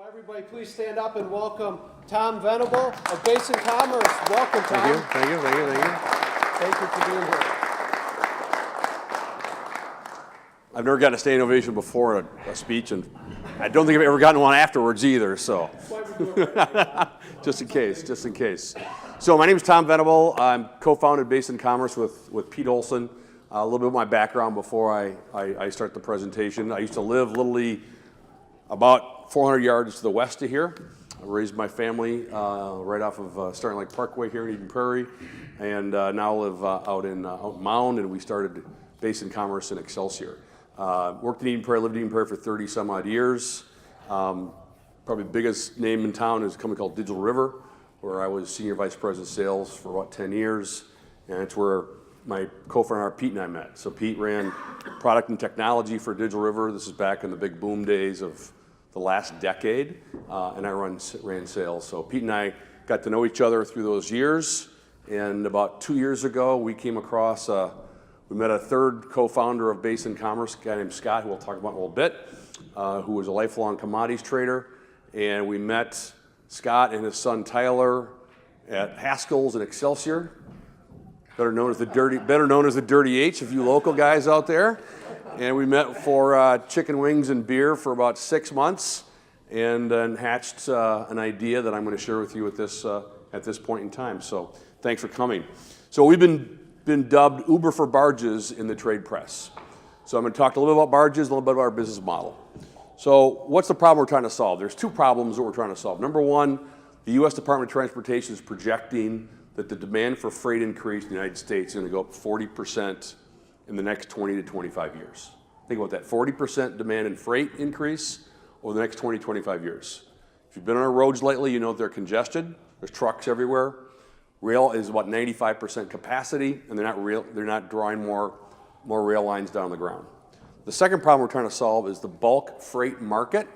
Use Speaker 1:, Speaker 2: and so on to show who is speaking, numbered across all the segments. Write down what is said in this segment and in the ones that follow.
Speaker 1: Everybody, please stand up and welcome Tom Venable of Basin Commerce. Welcome, Tom.
Speaker 2: Thank you.
Speaker 1: Thank you for being here.
Speaker 2: I've never gotten a standing ovation before a speech, and I don't think I've ever gotten one afterwards either, so. Just in case. So my name is Tom Venable. I'm co-founded Basin Commerce with Pete Olson. A little bit of my background before I start the presentation. I used to live literally about 400 yards to the west of here. I raised my family right off of Starting Lake Parkway here in Prairie, and now live out in Mound, and we started Basin Commerce in Excelsior. Worked in Prairie, lived in Prairie for 30 some odd years. Probably the biggest name in town is a company called Digital River, where I was Senior Vice President of Sales for about 10 years, and it's where my co-founder Pete and I met. So Pete ran product and technology for Digital River. This is back in the big boom days of the last decade, and I ran sales. So Pete and I got to know each other through those years, and about 2 years ago we came across, we met a third co-founder of Basin Commerce, a guy named Scott, who we'll talk about in a little bit, who was a lifelong commodities trader, and we met Scott and his son Tyler at Haskell's in Excelsior, better known as the Dirty H, if you local guys out there. And we met for chicken wings and beer for about 6 months, and then hatched an idea that I'm going to share with you at this point in time. So thanks for coming. So we've been dubbed Uber for barges in the trade press. So I'm going to talk a little bit about barges, a little bit about our business model. So what's the problem we're trying to solve? There's two problems that we're trying to solve. Number one, the U.S. Department of Transportation is projecting that the demand for freight increase in the United States is going to go up 40% in the next 20 to 25 years. Think about that, 40% demand in freight increase over the next 20, 25 years. If you've been on our roads lately, you know they're congested. There's trucks everywhere. Rail is about 95% capacity, and they're not drawing more rail lines down the ground. The second problem we're trying to solve is the bulk freight market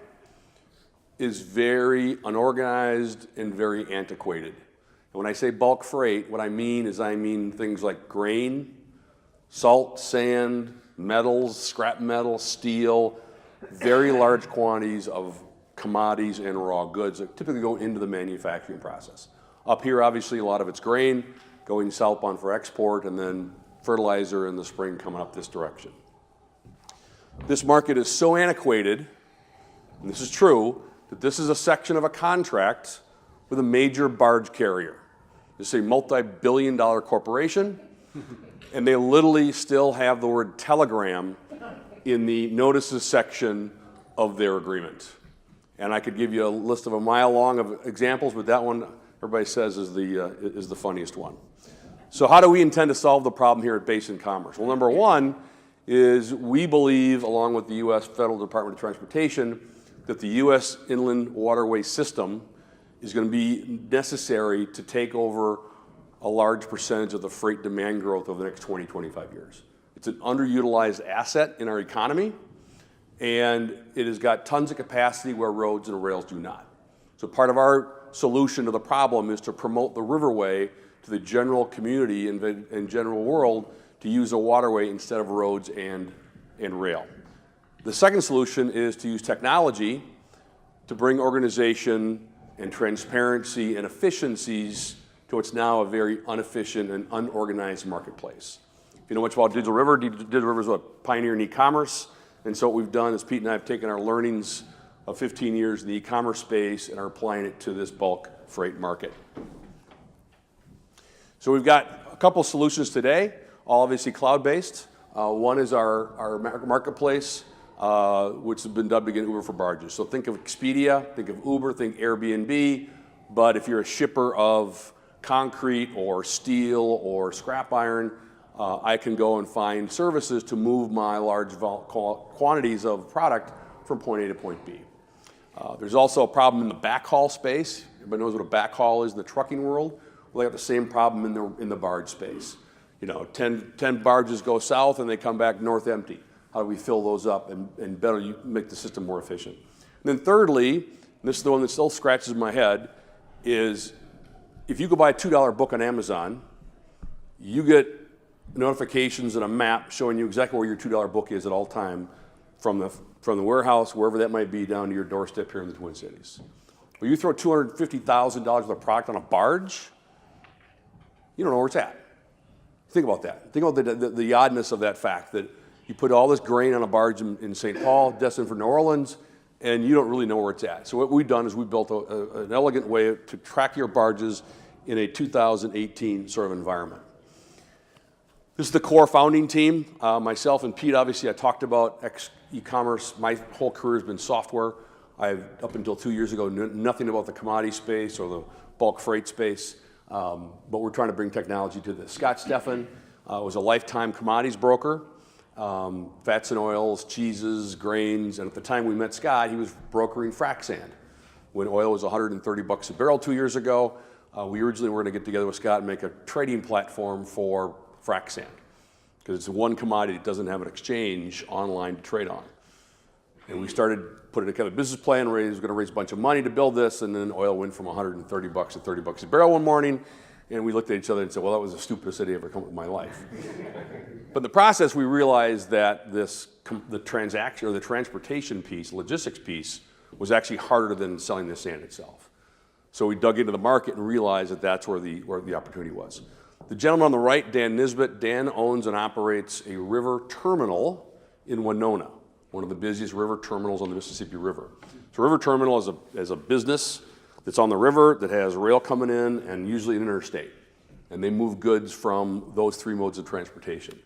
Speaker 2: is very unorganized and very antiquated. And when I say bulk freight, what I mean is things like grain, salt, sand, metals, scrap metal, steel, very large quantities of commodities and raw goods that typically go into the manufacturing process. Up here, obviously, a lot of it's grain going southbound for export, and then fertilizer in the spring coming up this direction. This market is so antiquated, and this is true, that this is a section of a contract with a major barge carrier. It's a multi-billion-dollar corporation, and they literally still have the word telegram in the notices section of their agreement. And I could give you a list of a mile long of examples, but that one everybody says is the funniest one. So how do we intend to solve the problem here at Basin Commerce? Well, number one is we believe, along with the U.S. Federal Department of Transportation, that the U.S. inland waterway system is going to be necessary to take over a large percentage of the freight demand growth over the next 20, 25 years. It's an underutilized asset in our economy, and it has got tons of capacity where roads and rails do not. So part of our solution to the problem is to promote the riverway to the general community and general world to use a waterway instead of roads and rail. The second solution is to use technology to bring organization and transparency and efficiencies to what's now a very inefficient and unorganized marketplace. If you know much about Digital River, Digital River is a pioneer in e-commerce, and so what we've done is Pete and I have taken our learnings of 15 years in the e-commerce space and are applying it to this bulk freight market. So we've got a couple solutions today, all obviously cloud-based. One is our marketplace, which has been dubbed again Uber for barges. So think of Expedia, think of Uber, think Airbnb, but if you're a shipper of concrete or steel or scrap iron, I can go and find services to move my large quantities of product from point A to point B. There's also a problem in the backhaul space. Everybody knows what a backhaul is in the trucking world. Well, they have the same problem in the barge space. You know, 10 barges go south and they come back north empty. How do we fill those up and better make the system more efficient? And then thirdly, and this is the one that still scratches my head, is if you go buy a $2 book on Amazon, you get notifications and a map showing you exactly where your $2 book is at all time from from the warehouse, wherever that might be, down to your doorstep here in the Twin Cities. But you throw $250,000 worth of product on a barge, you don't know where it's at. Think about that. Think about the oddness of that fact that you put all this grain on a barge in St. Paul, destined for New Orleans, and you don't really know where it's at. So what we've done is we built an elegant way to track your barges in a 2018 sort of environment. This is the core founding team. Myself and Pete, obviously, I talked about e-commerce. My whole career has been software. Up until 2 years ago, knew nothing about the commodity space or the bulk freight space, but we're trying to bring technology to this. Scott Steffen was a lifetime commodities broker, fats and oils, cheeses, grains, and at the time we met Scott, he was brokering frac sand. When oil was $130 a barrel 2 years ago, we originally were going to get together with Scott and make a trading platform for frac sand, because it's one commodity that doesn't have an exchange online to trade on. And we started putting together a business plan, was going to raise a bunch of money to build this, and then oil went from $130 to $30 a barrel one morning, and we looked at each other and said, well, that was the stupidest idea I've ever come up with in my life. But in the process, we realized that the transaction or the transportation piece, logistics piece, was actually harder than selling the sand itself. So we dug into the market and realized that that's where the opportunity was. The gentleman on the right, Dan Nisbet, Dan owns and operates a river terminal in Winona, one of the busiest river terminals on the Mississippi River. So river terminal is a business that's on the river that has rail coming in and usually an interstate. And they move goods from those three modes of transportation.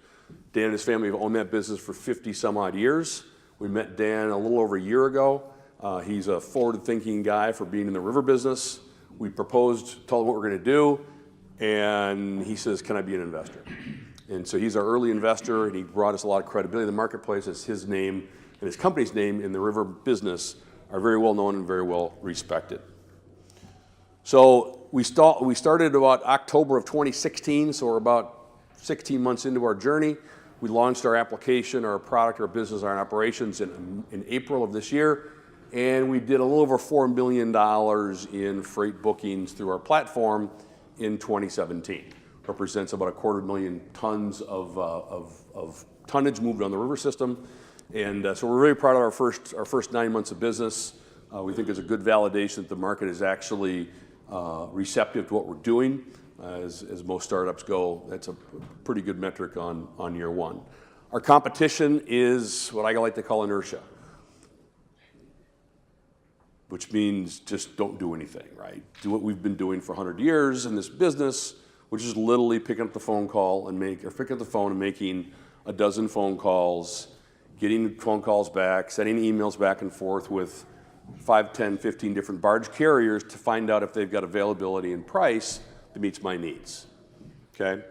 Speaker 2: Dan and his family have owned that business for 50 some odd years. We met Dan a little over a year ago. He's a forward-thinking guy for being in the river business. We proposed, told him what we're going to do, and he says, can I be an investor? And so he's our early investor, and he brought us a lot of credibility in the marketplace as his name and his company's name in the river business are very well known and very well respected. So we started about October of 2016, so we're about 16 months into our journey. We launched our application, our product, our business, our operations in April of this year, and we did a little over $4 million in freight bookings through our platform in 2017. Represents about 250,000 tons of tonnage moved on the river system. And so we're very proud of our first 9 months of business. We think it's a good validation that the market is actually receptive to what we're doing. As most startups go, that's a pretty good metric on year one. Our competition is what I like to call inertia, which means just don't do anything, right? Do what we've been doing for 100 years in this business, which is literally picking up the phone and making a dozen phone calls, getting phone calls back, sending emails back and forth with 5, 10, 15 different barge carriers to find out if they've got availability and price that meets my needs, okay?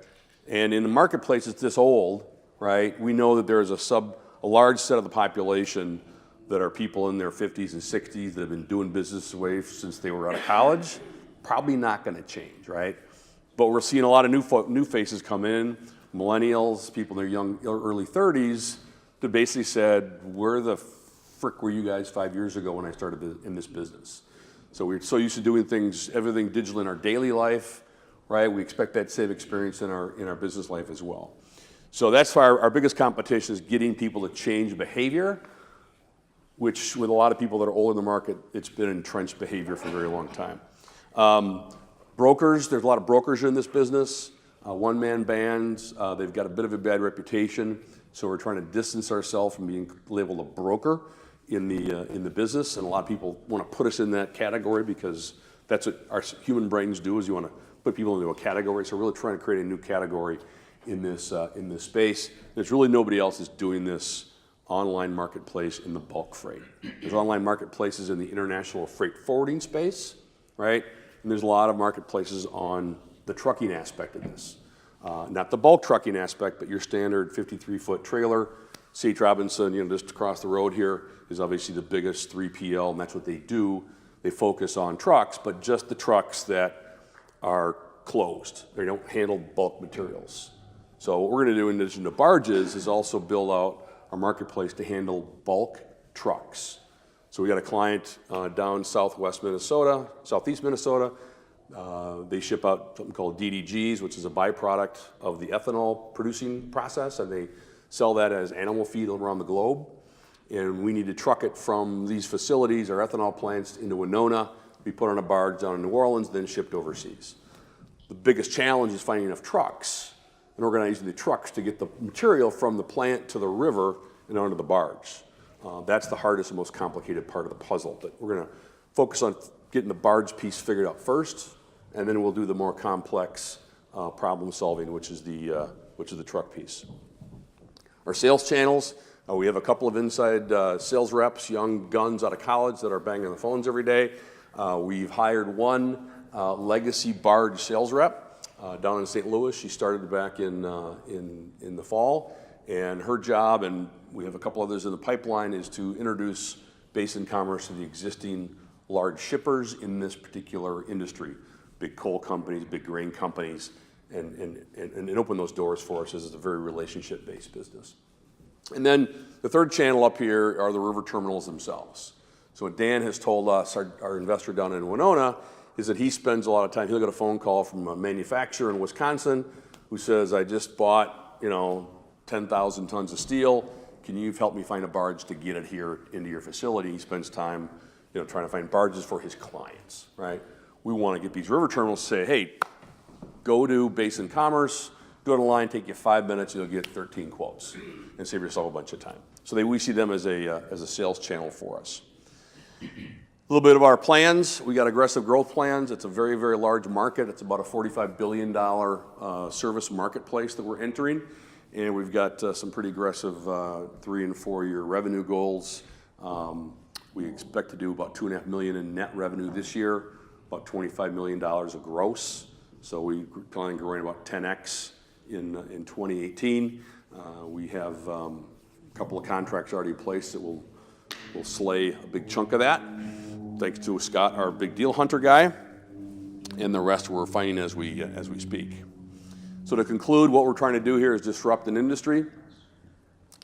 Speaker 2: And in the marketplace, it's this old, right? We know that there is a large set of the population that are people in their 50s and 60s that have been doing business away since they were out of college. Probably not going to change, right? But we're seeing a lot of new faces come in, millennials, people in their early 30s, that basically said, where the frick were you guys 5 years ago when I started in this business? So we're so used to doing everything digital in our daily life, right? We expect that same experience in our business life as well. So that's why our biggest competition is getting people to change behavior, which with a lot of people that are older in the market, it's been entrenched behavior for a very long time. Brokers, there's a lot of brokers in this business. One-man bands, they've got a bit of a bad reputation, so we're trying to distance ourselves from being labeled a broker in the business, and a lot of people want to put us in that category because that's what our human brains do, is you want to put people into a category. So we're really trying to create a new category in this space. There's really nobody else that's doing this online marketplace in the bulk freight. There's online marketplaces in the international freight forwarding space, right? And there's a lot of marketplaces on the trucking aspect of this. Not the bulk trucking aspect, but your standard 53-foot trailer. C.H. Robinson, just across the road here, is obviously the biggest 3PL, and that's what they do. They focus on trucks, but just the trucks that are closed. They don't handle bulk materials. So what we're going to do in addition to barges is also build out our marketplace to handle bulk trucks. So we got a client down southeast Minnesota. They ship out something called DDGs, which is a byproduct of the ethanol producing process, and they sell that as animal feed around the globe. and we need to truck it from these facilities, our ethanol plants, into Winona, be put on a barge down in New Orleans, then shipped overseas. The biggest challenge is finding enough trucks and organizing the trucks to get the material from the plant to the river and onto the barge. That's the hardest and most complicated part of the puzzle. But we're going to focus on getting the barge piece figured out first, and then we'll do the more complex problem solving, which is the truck piece. Our sales channels, we have a couple of inside sales reps, young guns out of college that are banging the phones every day. We've hired one legacy barge sales rep down in St. Louis. She started back in the fall, and her job, and we have a couple others in the pipeline, is to introduce Basin Commerce to the existing large shippers in this particular industry, big coal companies, big grain companies, and open those doors for us as it's a very relationship-based business. And then the third channel up here are the river terminals themselves. So what Dan has told us, our investor down in Winona, is that he spends a lot of time, he'll get a phone call from a manufacturer in Wisconsin who says, I just bought, 10,000 tons of steel. Can you help me find a barge to get it here into your facility? He spends time, trying to find barges for his clients, right? We want to get these river terminals to say, hey, go to Basin Commerce, go to the line, take you 5 minutes, and you'll get 13 quotes and save yourself a bunch of time. So we see them as a sales channel for us. A little bit of our plans. We got aggressive growth plans. It's a very, very large market. It's about a $45 billion service marketplace that we're entering. And we've got some pretty aggressive 3 and 4 year revenue goals. We expect to do about $2.5 million in net revenue this year, about $25 million of gross. So we plan on growing about 10x in 2018. We have a couple of contracts already placed that will slay a big chunk of that, thanks to Scott, our big deal hunter guy, and the rest we're finding as we speak. So to conclude, what we're trying to do here is disrupt an industry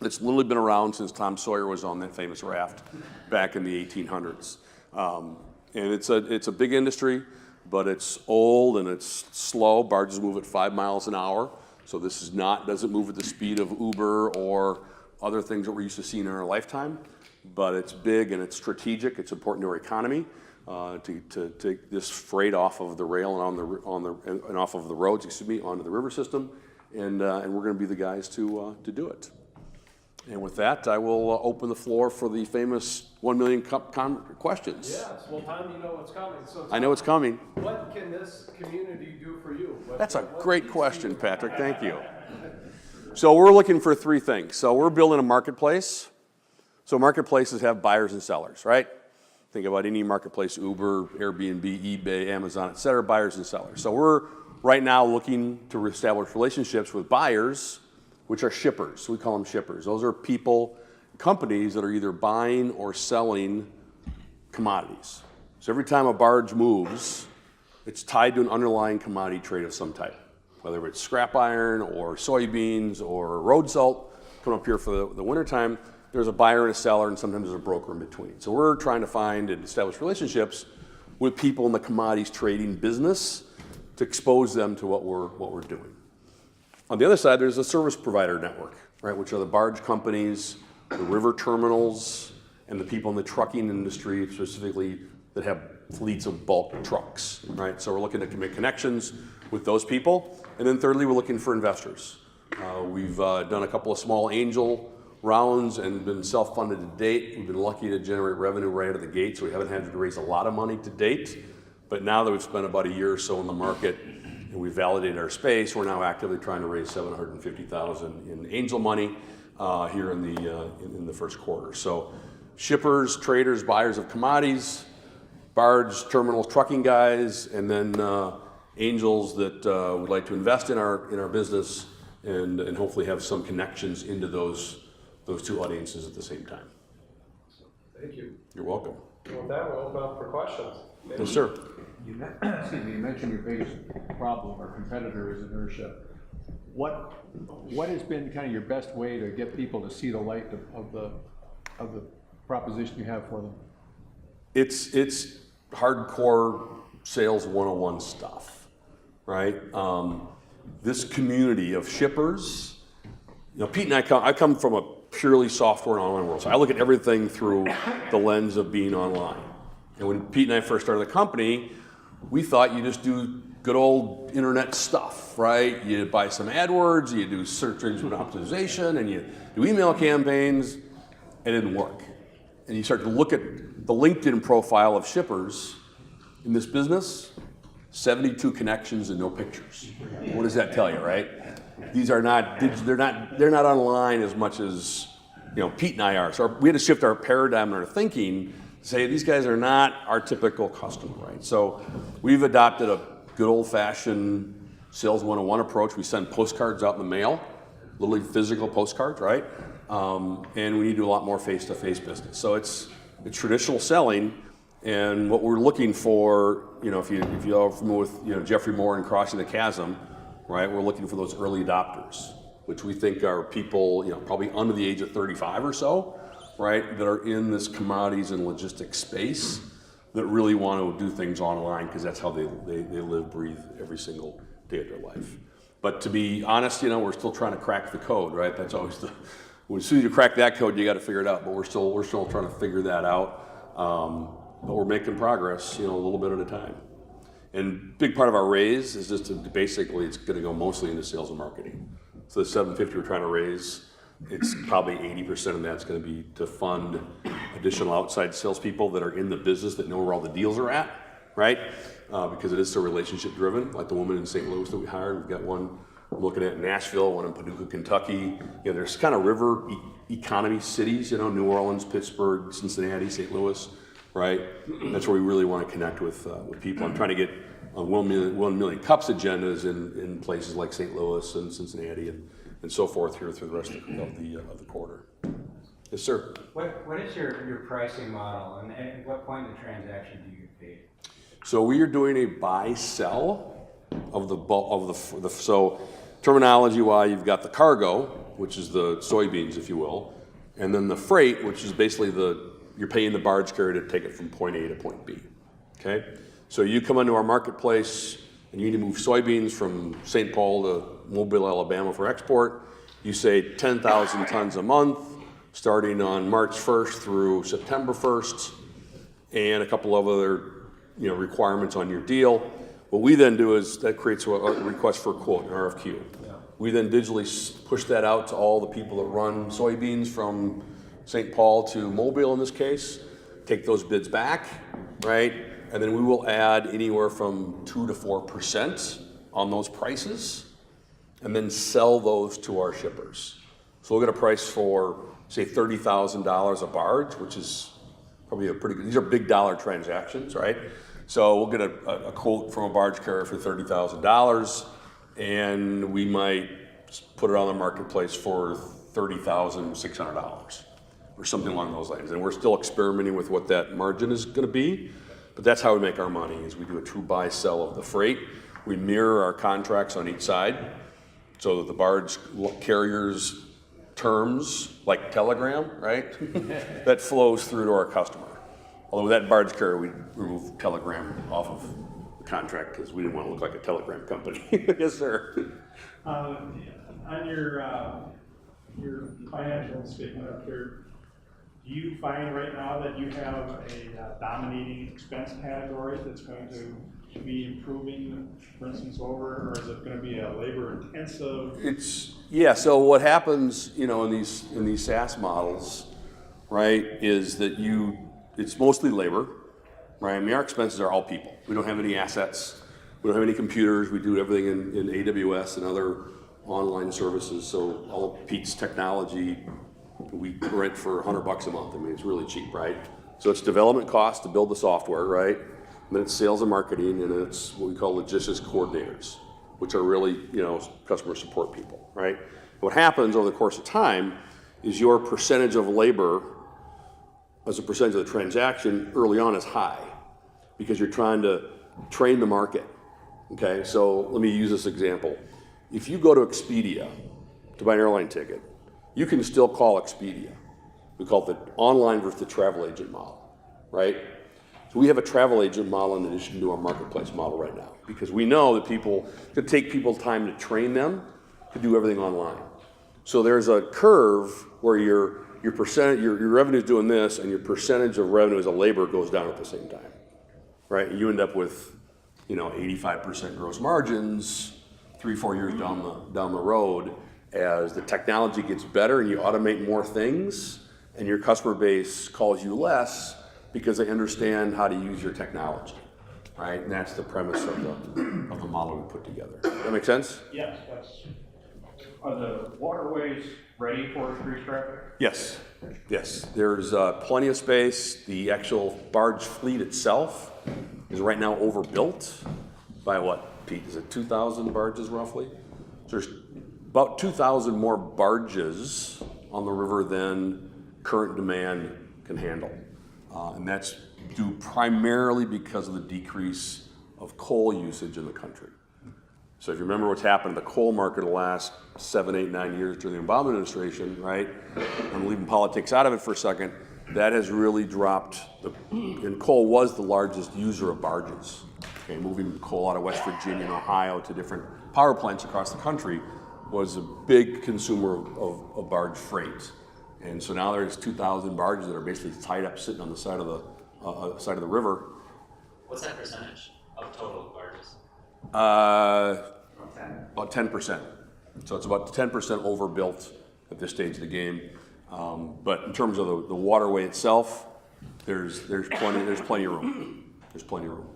Speaker 2: that's literally been around since Tom Sawyer was on that famous raft back in the 1800s. And it's a big industry, but it's old and it's slow. Barges move at 5 miles an hour, so this doesn't move at the speed of Uber or other things that we're used to seeing in our lifetime. But it's big and it's strategic. It's important to our economy to take this freight off of the rail and off of the roads, onto the river system, and we're going to be the guys to do it. And with that, I will open the floor for the famous 1 million questions.
Speaker 1: Yes, well, Tom, you know what's coming. So Tom,
Speaker 2: I know it's coming.
Speaker 1: What can this community do for you?
Speaker 2: That's a great question, Patrick. Thank you. So we're looking for 3 things. So we're building a marketplace. So marketplaces have buyers and sellers, right? Think about any marketplace, Uber, Airbnb, eBay, Amazon, et cetera, buyers and sellers. So we're right now looking to establish relationships with buyers, which are shippers. We call them shippers. Those are people, companies that are either buying or selling commodities. So every time a barge moves, it's tied to an underlying commodity trade of some type, whether it's scrap iron or soybeans or road salt. Come up here for the wintertime. There's a buyer and a seller, and sometimes there's a broker in between. So we're trying to find and establish relationships with people in the commodities trading business to expose them to what we're doing. On the other side, there's a service provider network, right, which are the barge companies, the river terminals, and the people in the trucking industry, specifically that have fleets of bulk trucks, right? So we're looking to make connections with those people. And then thirdly, we're looking for investors. We've done a couple of small angel rounds and been self-funded to date. We've been lucky to generate revenue right out of the gate, so we haven't had to raise a lot of money to date. But now that we've spent about a year or so in the market and we've validated our space, we're now actively trying to raise $750,000 in angel money here in the first quarter. So shippers, traders, buyers of commodities, barge, terminals, trucking guys, and then angels that would like to invest in our business and hopefully have some connections into those 2 audiences at the same time.
Speaker 1: Thank you.
Speaker 2: You're welcome.
Speaker 1: Well, with that, we'll open up for questions.
Speaker 2: Yes, sir.
Speaker 3: You mentioned your biggest problem or competitor is inertia. What has been kind of your best way to get people to see the light of the proposition you have for them?
Speaker 2: It's hardcore sales 101 stuff, right? This community of shippers, Pete and I come from a purely software and online world. So I look at everything through the lens of being online. And when Pete and I first started the company, we thought you just do good old internet stuff, right? You buy some AdWords, you do search engine optimization, and you do email campaigns. It didn't work. And you start to look at the LinkedIn profile of shippers in this business, 72 connections and no pictures. What does that tell you, right? These are not, they're not online as much as, Pete and I are. So we had to shift our paradigm and our thinking to say these guys are not our typical customer, right? So we've adopted a good old-fashioned sales 101 approach. We send postcards out in the mail, literally physical postcards, right? And we need to do a lot more face-to-face business. So it's traditional selling, and what we're looking for, if you are familiar with Jeffrey Moore and Crossing the Chasm, right? We're looking for those early adopters, which we think are people, probably under the age of 35 or so, right? That are in this commodities and logistics space that really want to do things online because that's how they live, breathe every single day of their life. But to be honest, we're still trying to crack the code, right? That's always as soon as you crack that code, you got to figure it out. But we're still trying to figure that out. But we're making progress, a little bit at a time. And big part of our raise is just basically it's going to go mostly into sales and marketing. So the 750 we're trying to raise, it's probably 80% of that's going to be to fund additional outside salespeople that are in the business that know where all the deals are at, right? Because it is so relationship driven, like the woman in St. Louis that we hired. We've got one I'm looking at in Nashville, one in Paducah, Kentucky. There's kind of river economy cities, New Orleans, Pittsburgh, Cincinnati, St. Louis, right? That's where we really want to connect with people. I'm trying to get 1 million cups agendas in places like St. Louis and Cincinnati and so forth here through the rest of the quarter. Yes, sir.
Speaker 4: What is your pricing model, and at what point in the transaction do you get paid?
Speaker 2: So we are doing a buy-sell of the so terminology-wise, you've got the cargo, which is the soybeans, if you will, and then the freight, which is basically you're paying the barge carrier to take it from point A to point B. Okay, so you come into our marketplace and you need to move soybeans from St. Paul to Mobile, Alabama for export. You say 10,000 tons a month, starting on March 1st through September 1st, and a couple of other requirements on your deal. What we then do is that creates a request for a quote, an RFQ. We then digitally push that out to all the people that run soybeans from St. Paul to Mobile in this case, take those bids back, right? And then we will add anywhere from 2 to 4% on those prices and then sell those to our shippers. So we'll get a price for, say, $30,000 a barge, which is probably these are big dollar transactions, right? So we'll get a quote from a barge carrier for $30,000, and we might put it on the marketplace for $30,600 or something along those lines. And we're still experimenting with what that margin is going to be, but that's how we make our money, is we do a true buy-sell of the freight. We mirror our contracts on each side so that the barge carrier's terms, like Telegram, right, that flows through to our customer. Although with that barge carrier, we remove Telegram off of the contract because we didn't want to look like a Telegram company. Yes, sir.
Speaker 5: On your financial statement up there, do you find right now that you have a dominating expense category that's going to be improving, for instance, or is it going to be a labor-intensive?
Speaker 2: So what happens, in these SaaS models, right, is that it's mostly labor, right? I mean, our expenses are all people. We don't have any assets. We don't have any computers. We do everything in AWS and other online services. So all of Pete's technology, we rent for $100 a month. I mean, it's really cheap, right? So it's development cost to build the software, right? And then it's sales and marketing, and it's what we call logistics coordinators, which are really, customer support people, right? What happens over the course of time is your percentage of labor as a percentage of the transaction early on is high because you're trying to train the market, okay? So let me use this example. If you go to Expedia to buy an airline ticket, you can still call Expedia. We call it the online versus the travel agent model, right? So we have a travel agent model in addition to our marketplace model right now because we know that it could take people time to train them to do everything online. So there's a curve where your revenue is doing this, and your percentage of revenue as a labor goes down at the same time, right? And you end up with, 85% gross margins 3-4 years down the road as the technology gets better and you automate more things, and your customer base calls you less because they understand how to use your technology, right? And that's the premise of the model we put together. Does that make sense?
Speaker 5: Yes, are the waterways ready for increased traffic?
Speaker 2: Yes, yes. There's plenty of space. The actual barge fleet itself is right now overbuilt by what, Pete? Is it 2,000 barges roughly? So there's about 2,000 more barges on the river than current demand can handle. And that's due primarily because of the decrease of coal usage in the country. So if you remember what's happened to the coal market in the last 7, 8, 9 years during the Obama administration, right? I'm leaving politics out of it for a second. That has really dropped, and coal was the largest user of barges. Okay, moving coal out of West Virginia and Ohio to different power plants across the country was a big consumer of barge freight. And so now there's 2,000 barges that are basically tied up sitting on the side of the river.
Speaker 6: What's that percentage of total barges?
Speaker 2: About 10%. So it's about 10% overbuilt at this stage of the game. But in terms of the waterway itself, there's plenty of room. There's plenty of room.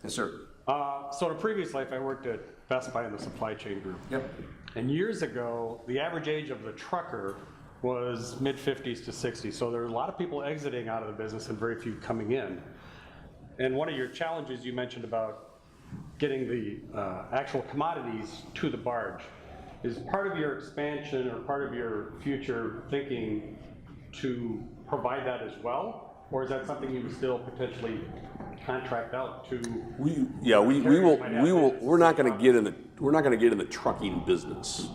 Speaker 2: Yes, sir.
Speaker 7: So in a previous life, I worked at Best Buy in the supply chain group.
Speaker 2: Yep.
Speaker 7: And years ago, the average age of the trucker was mid-50s to 60s. So there were a lot of people exiting out of the business and very few coming in. And one of your challenges you mentioned about getting the actual commodities to the barge. Is part of your expansion or part of your future thinking to provide that as well? Or is that something you would still potentially contract out to?
Speaker 2: We're not going to get in the trucking business,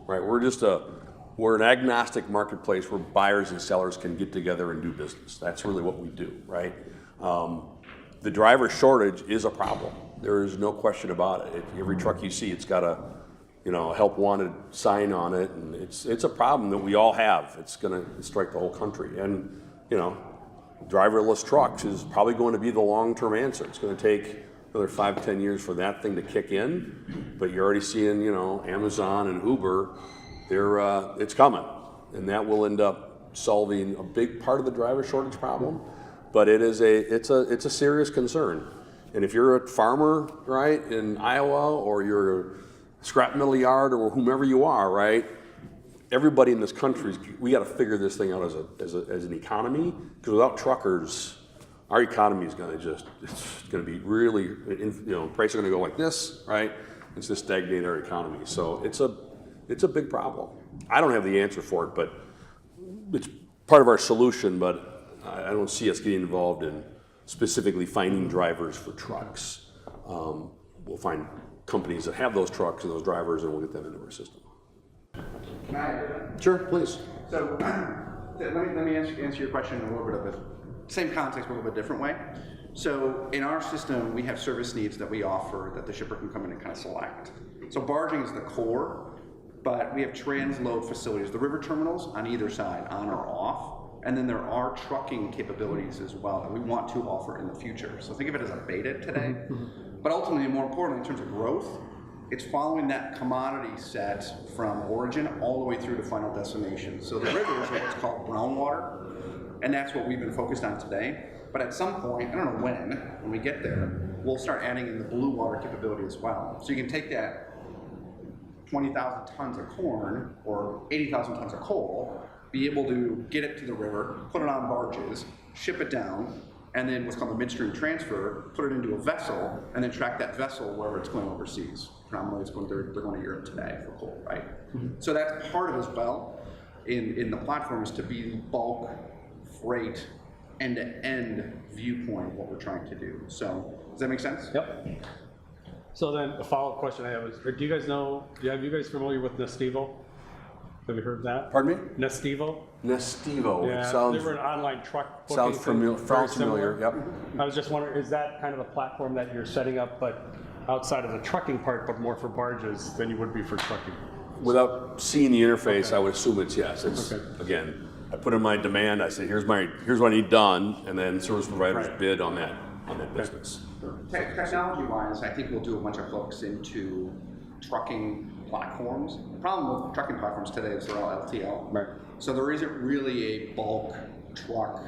Speaker 2: right? We're an agnostic marketplace where buyers and sellers can get together and do business. That's really what we do, right? The driver shortage is a problem. There is no question about it. Every truck you see, it's got a help wanted sign on it, and it's a problem that we all have. It's going to strike the whole country, and driverless trucks is probably going to be the long-term answer. It's going to take another 5-10 years for that thing to kick in, but you're already seeing Amazon and Uber. It's coming, and that will end up solving a big part of the driver shortage problem. But it's a serious concern, and if you're a farmer, right, in Iowa, or you're a scrap metal yard, or whomever you are, right? Everybody in this country, we got to figure this thing out as an economy, because without truckers, our economy is going to be really, prices are going to go like this, right? It's just stagnating our economy. So it's a big problem. I don't have the answer for it, but it's part of our solution. But I don't see us getting involved in specifically finding drivers for trucks. We'll find companies that have those trucks and those drivers, and we'll get them into our system.
Speaker 8: Can I add to that?
Speaker 2: Sure, please.
Speaker 8: So let me answer your question in a little bit of the same context, but a little bit different way. So in our system, we have service needs that we offer that the shipper can come in and kind of select. So barging is the core, but we have transload facilities, the river terminals on either side, on or off. And then there are trucking capabilities as well that we want to offer in the future. So think of it as a beta today. But ultimately, more importantly, in terms of growth, it's following that commodity set from origin all the way through to final destination. So the rivers are what's called brown water, and that's what we've been focused on today. But at some point, I don't know when we get there, we'll start adding in the blue water capability as well. So you can take that 20,000 tons of corn or 80,000 tons of coal, be able to get it to the river, put it on barges, ship it down, and then what's called a midstream transfer, put it into a vessel, and then track that vessel wherever it's going overseas. Predominantly they're going to Europe today for coal, right? So that's part of it as well in the platform, is to be bulk freight end-to-end viewpoint of what we're trying to do. So does that make sense?
Speaker 7: Yep. So then the follow-up question I have is, are you guys familiar with Nestivo? Have you heard of that?
Speaker 2: Pardon me?
Speaker 7: Nestivo?
Speaker 2: Nestivo.
Speaker 7: Yeah,
Speaker 2: Sounds,
Speaker 7: they were an online truck booking.
Speaker 2: sounds familiar.
Speaker 7: Very
Speaker 2: Sounds
Speaker 7: similar.
Speaker 2: familiar. Yep.
Speaker 7: I was just wondering, is that kind of a platform that you're setting up, but outside of the trucking part, but more for barges than you would be for trucking?
Speaker 2: Without seeing the interface, I would assume it's yes. It's,
Speaker 7: Okay.
Speaker 2: again, I put in my demand, I say, here's what I need done, and then service providers bid on that business.
Speaker 8: Technology-wise, I think we'll do a bunch of focus into trucking platforms. The problem with trucking platforms today is they're all LTL.
Speaker 7: Right.
Speaker 8: So there isn't really a bulk truck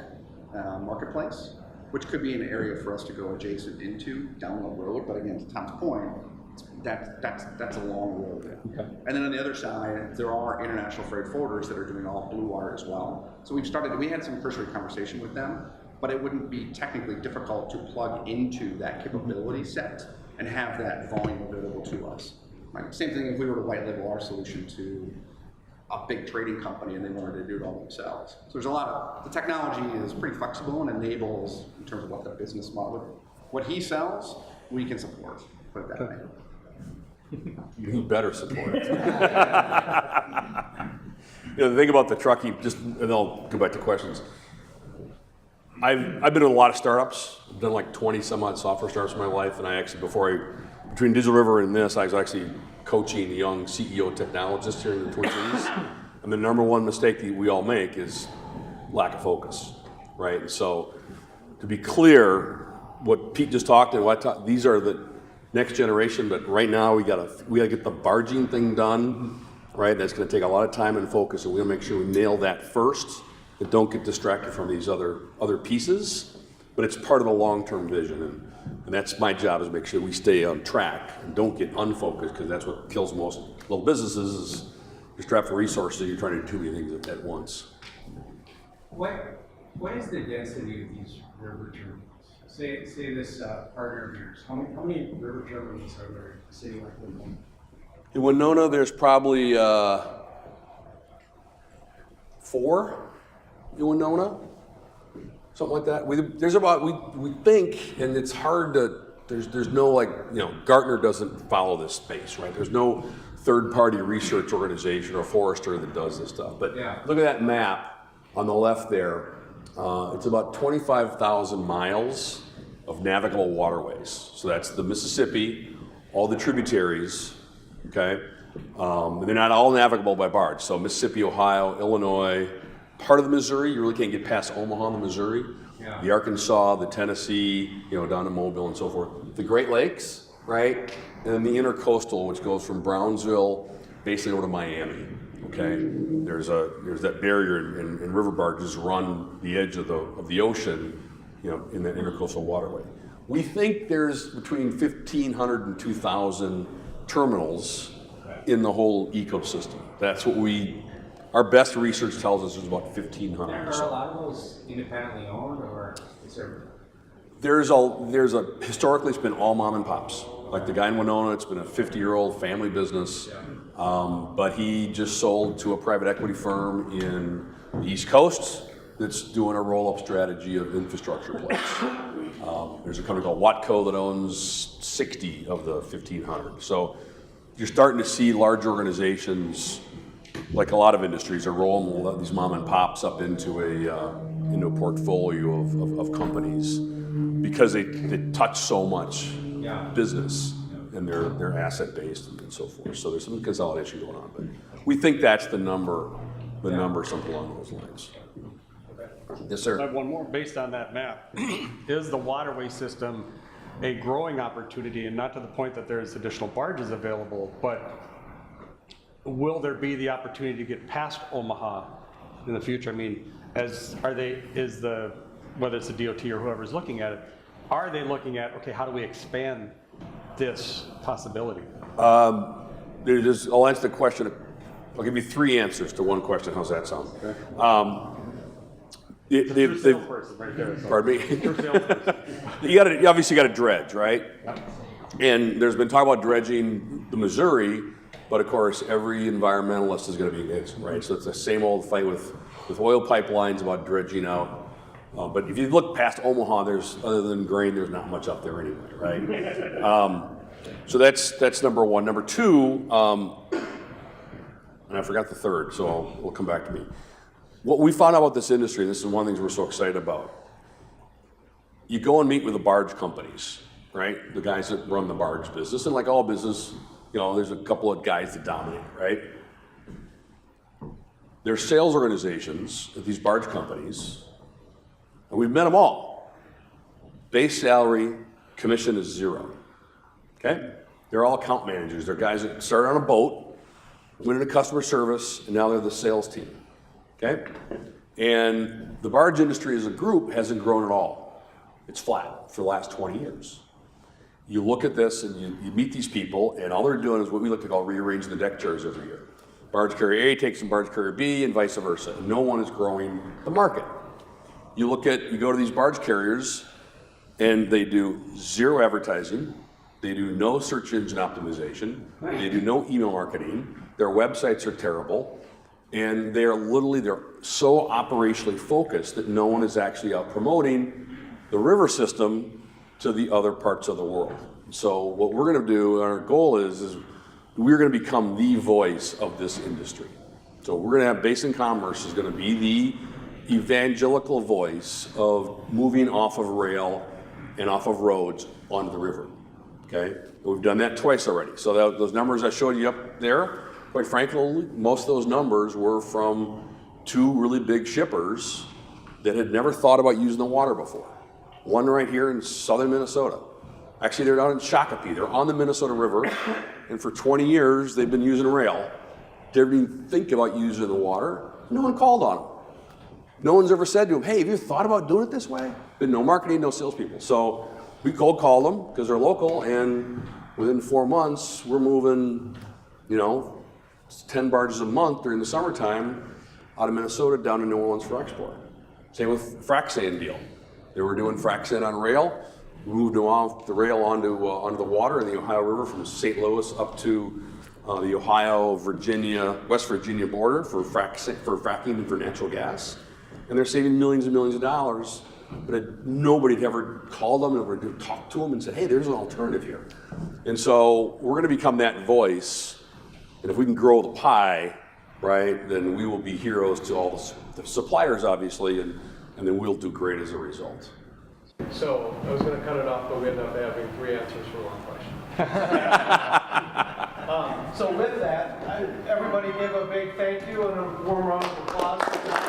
Speaker 8: marketplace, which could be an area for us to go adjacent into down the road. But again, to Tom's point, that's a long road.
Speaker 7: Okay.
Speaker 8: And then on the other side, there are international freight forwarders that are doing all blue wire as well. So we had some cursory conversation with them, but it wouldn't be technically difficult to plug into that capability set and have that volume available to us. Right? Same thing if we were to white label our solution to a big trading company and they wanted to do it all themselves. So there's a lot of, the technology is pretty flexible and enables in terms of what the business model, what he sells, we can support, put it that way.
Speaker 2: You better support it. The thing about the trucking, and I'll go back to questions. I've been in a lot of startups. I've done like 20 some odd software startups in my life, and I actually, between Digital River and this, I was actually coaching a young CEO technologist here in the Twin Cities. And the number one mistake that we all make is lack of focus, right? And so, to be clear, what Pete just talked and these are the next generation, but right now we gotta get the barging thing done, right? That's gonna take a lot of time and focus, and we'll make sure we nail that first, and don't get distracted from these other pieces. But it's part of the long-term vision, and that's my job, is make sure we stay on track and don't get unfocused, because that's what kills most little businesses. Is you're strapped for resources, and you're trying to do too many things at once.
Speaker 4: What is the density of these river terminals? Say this partner of yours. How many river terminals are there in a city like Winona?
Speaker 2: In Winona, there's probably 4 in Winona, something like that. We think, and it's hard to. There's no Gartner doesn't follow this space, right? There's no third-party research organization or forester that does this stuff. But look at that map on the left there. It's about 25,000 miles of navigable waterways. So that's the Mississippi, all the tributaries, okay? And they're not all navigable by barge. So Mississippi, Ohio, Illinois, part of the Missouri, you really can't get past Omaha, the Missouri. Yeah. The Arkansas, the Tennessee, down to Mobile and so forth. The Great Lakes, right? And then the intercoastal, which goes from Brownsville basically over to Miami. Okay, there's that barrier, and river barges run the edge of the ocean, in that intercoastal waterway. We think there's between 1,500 and 2,000 terminals in the whole ecosystem. That's what our best research tells us is about 1,500.
Speaker 4: Are a lot of those independently owned, or is there?
Speaker 2: Historically it's been all mom and pops. Like the guy in Winona, it's been a 50-year-old family business. But he just sold to a private equity firm in the East Coast that's doing a roll-up strategy of infrastructure plays. There's a company called Watco that owns 60 of the 1,500. So you're starting to see large organizations, like a lot of industries, are rolling these mom and pops up into a portfolio of companies because they touch so much business. And they're asset based and so forth. So there's some consolidation going on, but we think that's the number, something along those lines. Yes, sir.
Speaker 7: I have one more. Based on that map, is the waterway system a growing opportunity, and not to the point that there's additional barges available, but will there be the opportunity to get past Omaha in the future? I mean, whether it's the DOT or whoever's looking at it, are they looking at, okay, how do we expand this possibility?
Speaker 2: I'll answer the question. I'll give you 3 answers to one question. How's that sound? Okay.
Speaker 7: Right there, so.
Speaker 2: Pardon me? You obviously got to dredge, right? Yep. And there's been talk about dredging the Missouri, but of course every environmentalist is going to be against it, right? So it's the same old fight with oil pipelines about dredging out. But if you look past Omaha, other than grain, there's not much up there anyway, right? So that's number one. Number 2, and I forgot the third, so we'll come back to me. What we found out about this industry, and this is one of the things we're so excited about, you go and meet with the barge companies, right? The guys that run the barge business, and like all business, there's a couple of guys that dominate, right? Their sales organizations at these barge companies, and we've met them all. Base salary, commission is 0. Okay? They're all account managers. They're guys that started on a boat, went into customer service, and now they're the sales team. Okay? And the barge industry as a group hasn't grown at all. It's flat for the last 20 years. You look at this and you meet these people, and all they're doing is what we like to call rearranging the deck chairs every year. Barge carrier A takes from barge carrier B and vice versa. No one is growing the market. You go to these barge carriers and they do 0 advertising. They do no search engine optimization. They do no email marketing. Their websites are terrible. And they're so operationally focused that no one is actually out promoting the river system to the other parts of the world. So what we're gonna do, our goal is we're gonna become the voice of this industry. So we're gonna have Basin Commerce is gonna be the evangelical voice of moving off of rail and off of roads onto the river, okay? We've done that twice already. So those numbers I showed you up there, quite frankly, most of those numbers were from 2 really big shippers that had never thought about using the water before. One right here in southern Minnesota. Actually, they're down in Shakopee. They're on the Minnesota River, and for 20 years, they've been using rail. They didn't even think about using the water. No one called on them. No one's ever said to them, hey, have you thought about doing it this way? Been no marketing, no salespeople. So we cold call them because they're local, and within 4 months, we're moving, 10 barges a month during the summertime out of Minnesota down to New Orleans for export. Same with frac sand deal. They were doing frac sand on rail. We moved them off the rail onto the water in the Ohio River from St. Louis up to the Ohio, Virginia, West Virginia border for fracking and for natural gas. And they're saving millions and millions of dollars, but nobody had ever called them, never talked to them and said, hey, there's an alternative here. And so we're gonna become that voice, and if we can grow the pie, right, then we will be heroes to all the suppliers, obviously, and then we'll do great as a result.
Speaker 1: So I was going to cut it off, but we ended up having 3 answers for 1 question. So with that, everybody give a big thank you and a warm round of applause for Tom.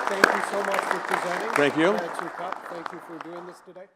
Speaker 1: Thank you so much for presenting.
Speaker 2: Thank you.
Speaker 1: Thank you for doing this today.